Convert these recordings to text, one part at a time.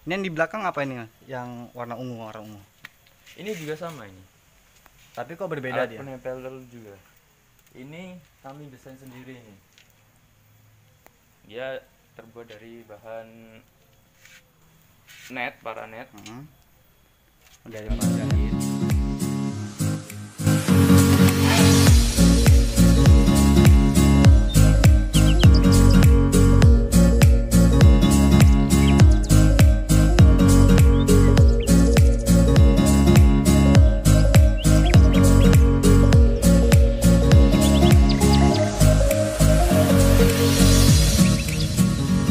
Ini yang di belakang apa ini? Yang warna ungu, warna ungu. Ini juga sama ini. Tapi kok berbeda Alat dia? penempel telur juga. Ini kami desain sendiri ini. Dia terbuat dari bahan net, paranet. Dari Kami mana? jahit.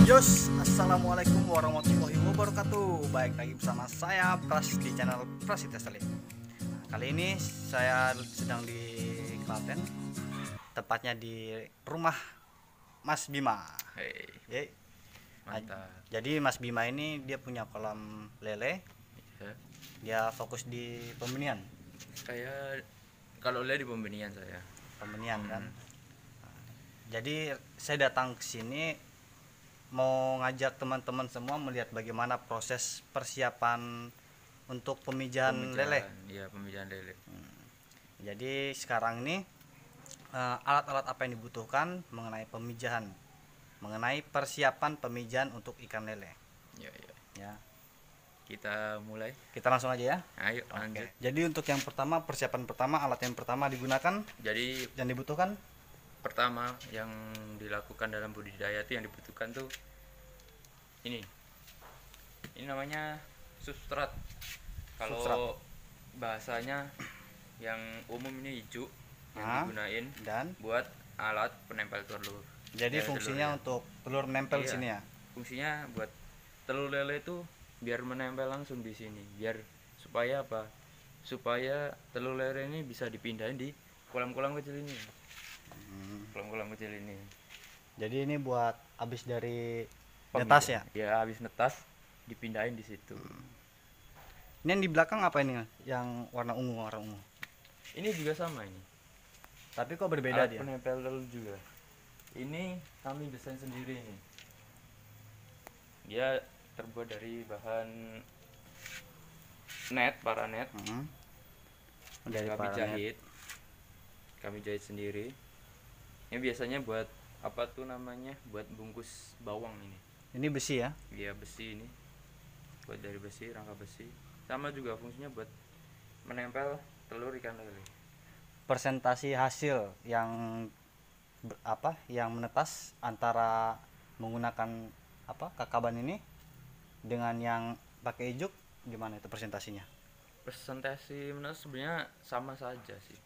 Yos, assalamualaikum warahmatullahi wabarakatuh. Baik lagi bersama saya Pras di channel Prasetya Salim. Kali ini saya sedang di Klaten, tepatnya di rumah Mas Bima. Hei, Ye. mantap. Jadi Mas Bima ini dia punya kolam lele. Ya. Dia fokus di pembenihan, Saya kalau lihat di pembenihan saya. kan. Jadi saya datang ke sini mau ngajak teman-teman semua melihat bagaimana proses persiapan untuk pemijahan lele. Iya, pemijahan lele. Jadi sekarang ini alat-alat apa yang dibutuhkan mengenai pemijahan, mengenai persiapan pemijahan untuk ikan lele. Ya, ya. Ya, Kita mulai. kita langsung aja ya. Ayo, Oke. lanjut. Jadi untuk yang pertama, persiapan pertama, alat yang pertama digunakan Jadi yang dibutuhkan. pertama yang dilakukan dalam budidaya itu yang dibutuhkan tuh ini namanya substrat. Kalau Substrat. bahasanya yang umum ini hijau yang digunain Dan buat alat penempel telur. jadi Ya, fungsinya telur, ya. untuk telur menempel di Iya. sini ya. Fungsinya buat telur lele itu biar menempel langsung di sini, biar supaya apa, supaya telur lele ini bisa dipindahin di kolam-kolam kecil ini. Kolam-kolam kecil ini Jadi ini buat habis dari Pemijahan. netas ya. Ya, habis netas dipindahin di situ. Ini yang di belakang apa ini? Yang warna ungu, warna ungu. Ini juga sama ini. Tapi kok berbeda Alat dia? penempel telur juga. Ini kami desain sendiri ini. Dia terbuat dari bahan net, paranet. Dari Kami paranet. jahit. Kami jahit sendiri. Ini biasanya buat apa tuh namanya? Buat bungkus bawang ini. Ini besi ya. Iya, besi ini. Buat dari besi, rangka besi. Sama juga fungsinya buat menempel telur ikan lele. Persentasi hasil yang yang menetas antara menggunakan kakaban ini dengan yang pakai ijuk, gimana itu persentasinya? Presentasi menurut sebenarnya sama saja sih.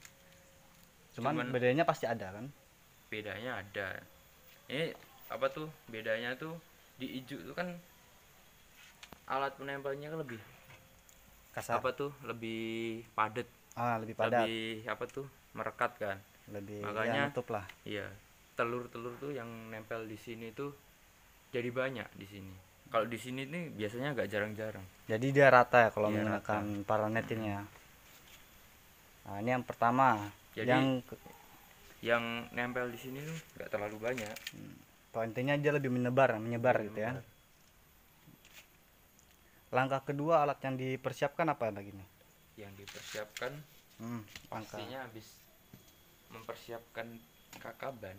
Cuman bedanya pasti ada kan? Bedanya ada. Ini apa tuh bedanya tuh, di ijuk tuh kan alat penempelnya kan lebih Kasar. apa tuh, lebih padat, Lebih padat. lebih apa tuh, merekat kan. Lebih Makanya ya, nutup lah. iya, telur-telur tuh yang nempel di sini tuh jadi banyak di sini. Kalau di sini nih biasanya agak jarang-jarang. Jadi dia rata ya kalau Iya, menggunakan rata. paranet ini ya. Nah, ini yang pertama. Jadi yang nempel di sini tuh nggak terlalu banyak. intinya dia lebih menyebar gitu ya. Menyebar. Langkah kedua, alat yang dipersiapkan apa lagi nih? Yang dipersiapkan Langkah. pastinya habis mempersiapkan kakaban,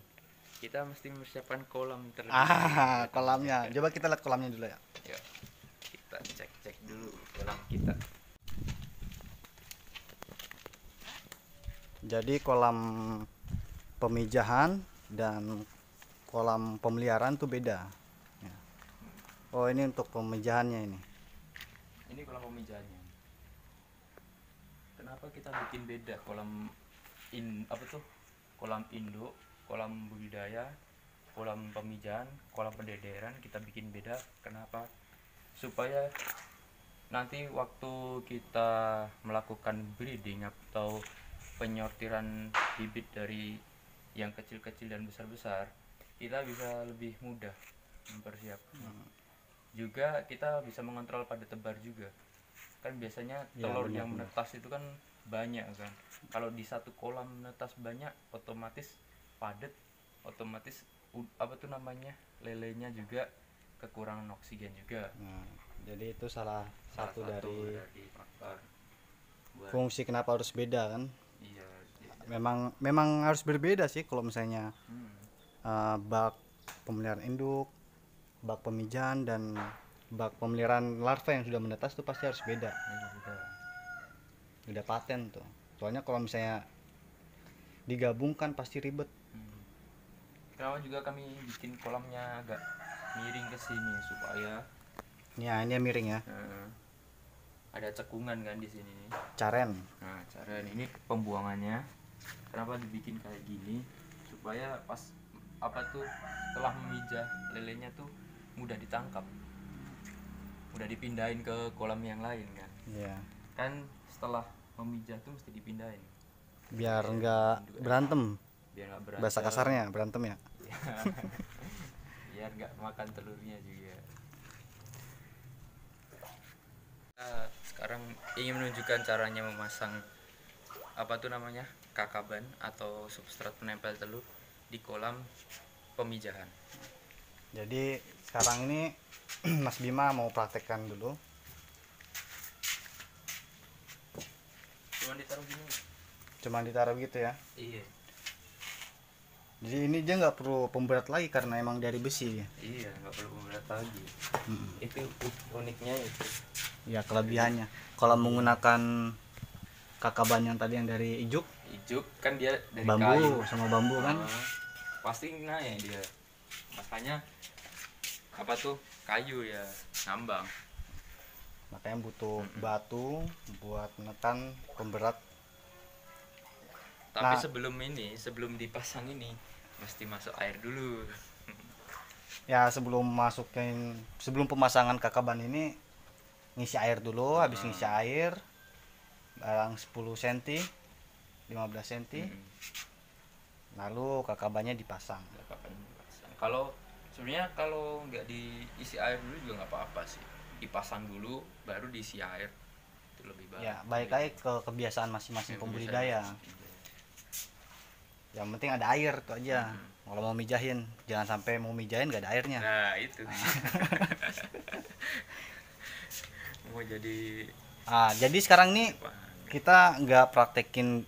kita mesti mempersiapkan kolam terlebih dahulu. Kolamnya. Coba kita lihat kolamnya dulu ya. Yuk, kita cek dulu kolam kita. Jadi kolam pemijahan dan kolam pemeliharaan tuh beda. Ya. Oh, ini untuk pemijahannya ini. Ini kolam pemijahannya. Kenapa kita bikin beda kolam kolam induk, kolam budidaya, kolam pemijahan, kolam pendederan kita bikin beda. Kenapa? Supaya nanti waktu kita melakukan breeding atau penyortiran bibit dari yang kecil-kecil dan besar-besar, kita bisa lebih mudah mempersiapkan. Juga kita bisa mengontrol pada tebar juga. Kan biasanya telur yang menetas itu kan banyak kan. Kalau di satu kolam menetas banyak, otomatis padat, otomatis lelenya juga kekurangan oksigen juga. Jadi itu salah satu dari faktor buat. fungsi kenapa harus beda kan. Iya, beda. Memang harus berbeda sih kalau misalnya bak pemeliharaan induk, bak pemijahan, dan bak pemeliharaan larva yang sudah menetas itu pasti harus beda. Udah paten tuh. Soalnya kalau misalnya digabungkan pasti ribet. Kenapa juga kami bikin kolamnya agak miring ke sini supaya Ya, ini miring ya. ada cekungan kan di sini nih. Caren. Nah, cara ini pembuangannya. Kenapa dibikin kayak gini? Supaya pas setelah memijah lelenya tuh mudah ditangkap. Mudah dipindahin ke kolam yang lain kan. Iya. Kan setelah memijah tuh mesti dipindahin. Biar enggak berantem. Biar enggak berantem. Bahasa kasarnya berantem ya. Biar enggak makan telurnya juga. Sekarang ingin menunjukkan caranya memasang kakaban atau substrat penempel telur di kolam pemijahan. Jadi sekarang ini Mas Bima mau praktekkan dulu. Cuman ditaruh gitu ya. Iya. Jadi ini dia nggak perlu pemberat lagi karena emang dari besi ya. Iya, nggak perlu pemberat lagi. Itu uniknya itu. Ya, kelebihannya. Kalau menggunakan kakaban yang tadi yang dari ijuk Kan dia dari bambu kayu. sama bambu kan. Pasti naik dia. Makanya kayu ya ngambang. Makanya butuh batu buat menekan pemberat. Tapi Nah, sebelum dipasang ini mesti masuk air dulu. Ya, sebelum pemasangan kakaban ini ngisi air dulu. Habis ngisi air barang 10 cm 15 cm lalu kakabannya dipasang. Kalau sebenarnya kalau nggak diisi air dulu juga nggak apa-apa sih, dipasang dulu baru diisi air, itu lebih baik. Ya, balik lagi ke kebiasaan masing-masing pembudidaya. Yang penting ada air itu aja. Kalau mau mijahin, jangan sampai mau mijahin nggak ada airnya. Nah itu. Mau jadi sekarang nih kita nggak praktekin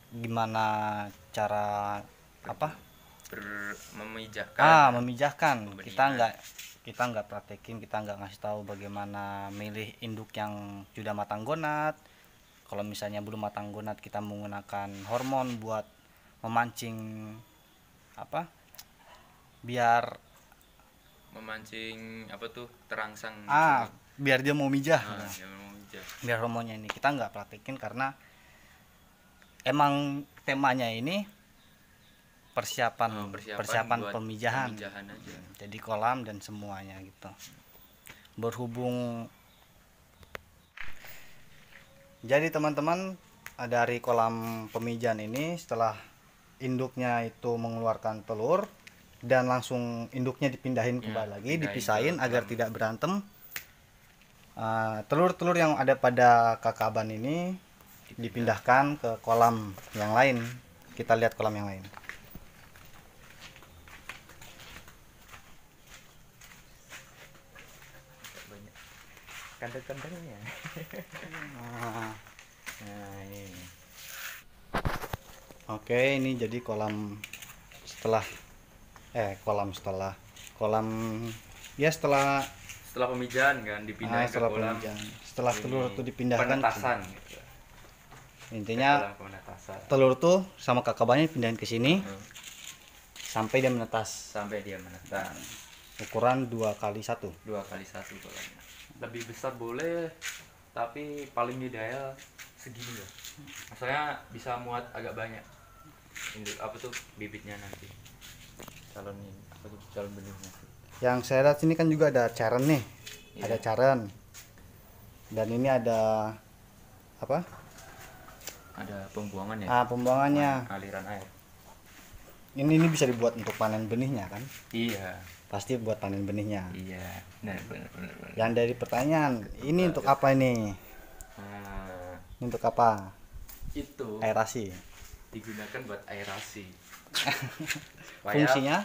gimana cara memijahkan. Kita nggak praktekin, kita nggak ngasih tahu bagaimana milih induk yang sudah matang gonat. Kalau misalnya belum matang gonat, kita menggunakan hormon buat memancing biar memancing terangsang biar dia mau mijah. Biar hormonnya ini kita nggak praktekin karena emang temanya ini persiapan pemijahan aja. Jadi kolam dan semuanya gitu. Berhubung jadi teman-teman, dari kolam pemijahan ini setelah induknya itu mengeluarkan telur dan langsung induknya dipindahin kembali lagi, dipisahin agar tidak berantem. Telur-telur yang ada pada kakaban ini dipindahkan ke kolam yang lain. Kita lihat kolam yang lain. Kandang-kandangnya. Nah, ini. Oke, ini jadi kolam setelah pemijahan kan dipindah ke kolam. Setelah telur itu dipindahkan penetasan gitu. Intinya telur tuh sama kakabannya dipindahin ke sini sampai dia menetas. Ukuran 2x1 kolamnya. Lebih besar boleh, tapi paling ideal segini ya. Maksudnya bisa muat agak banyak. Bibitnya nanti. Calon benihnya. Yang saya lihat sini kan juga ada caren nih. Iya. Ada caren. Dan ini ada apa? Ada pembuangan ya. Pembuangannya. Aliran air. Ini bisa dibuat untuk panen benihnya kan? Iya. Pasti buat panen benihnya. Iya, benar. Yang dari pertanyaan, ini untuk apa ini? Ini untuk apa? Itu aerasi. Digunakan buat aerasi. Fungsinya?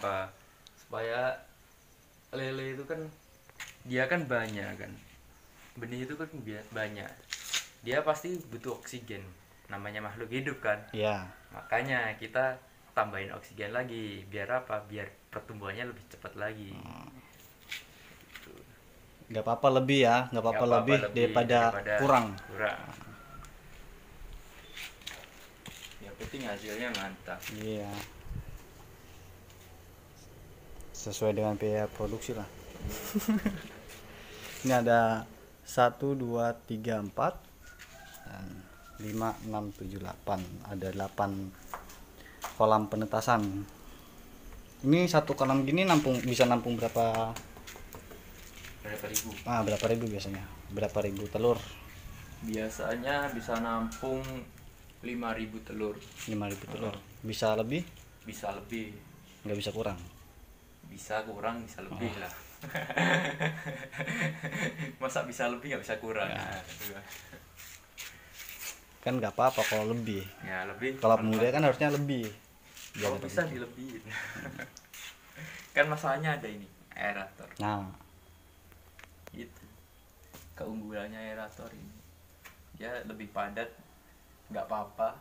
Supaya lele itu kan dia kan banyak kan. benih itu kan banyak, dia pasti butuh oksigen, namanya makhluk hidup kan. Iya. Makanya kita tambahin oksigen lagi, biar apa, biar pertumbuhannya lebih cepat lagi. Nggak apa-apa lebih ya, nggak apa-apa lebih daripada kurang. Yang penting hasilnya mantap. Iya, sesuai dengan biaya produksi lah. Ini ada 1 2 3 4 dan 5 6 7 8, ada 8 kolam penetasan. Ini satu kolam gini bisa nampung berapa ribu? Berapa ribu biasanya? Berapa ribu telur? Biasanya bisa nampung 5.000 telur. 5.000 telur. Bisa lebih? Bisa lebih. Nggak bisa kurang? Bisa kurang, bisa lebih lah. Masa bisa lebih nggak bisa kurang? Ya. Kan nggak apa-apa kalau lebih. Ya lebih. Kalau muda kan harusnya lebih. Oh, bisa dilebihin. Kan masalahnya ada ini, aerator. Nah, itu keunggulannya aerator ini, dia lebih padat, nggak apa-apa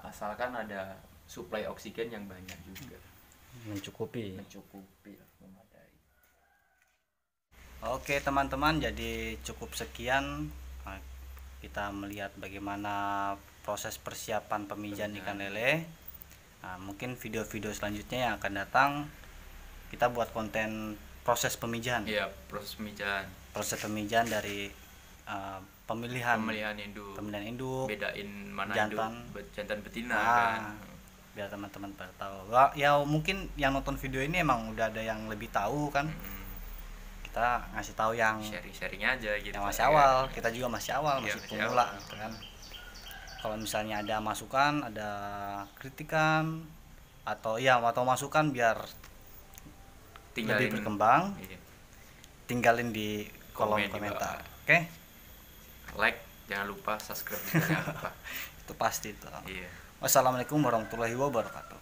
asalkan ada suplai oksigen yang banyak juga, mencukupi lah, memadai. Oke teman-teman, jadi cukup sekian kita melihat bagaimana proses persiapan pemijahan ikan lele. Mungkin video-video selanjutnya yang akan datang kita buat konten proses pemijahan. Iya, proses pemijahan. Proses pemijahan dari pemilihan induk, bedain mana jantan, jantan betina kan. Biar teman-teman pada tahu. Ya mungkin yang nonton video ini emang udah ada yang lebih tahu kan. Kita ngasih tahu yang sharing aja gitu. Yang masih awal, kita juga masih awal, masih pemula gitu kan. Kalau misalnya ada masukan, ada kritikan atau masukan biar lebih berkembang, tinggalin di kolom komentar. Oke? Like, jangan lupa subscribe, jangan lupa. Itu pasti itu. Iya. Wassalamualaikum warahmatullahi wabarakatuh.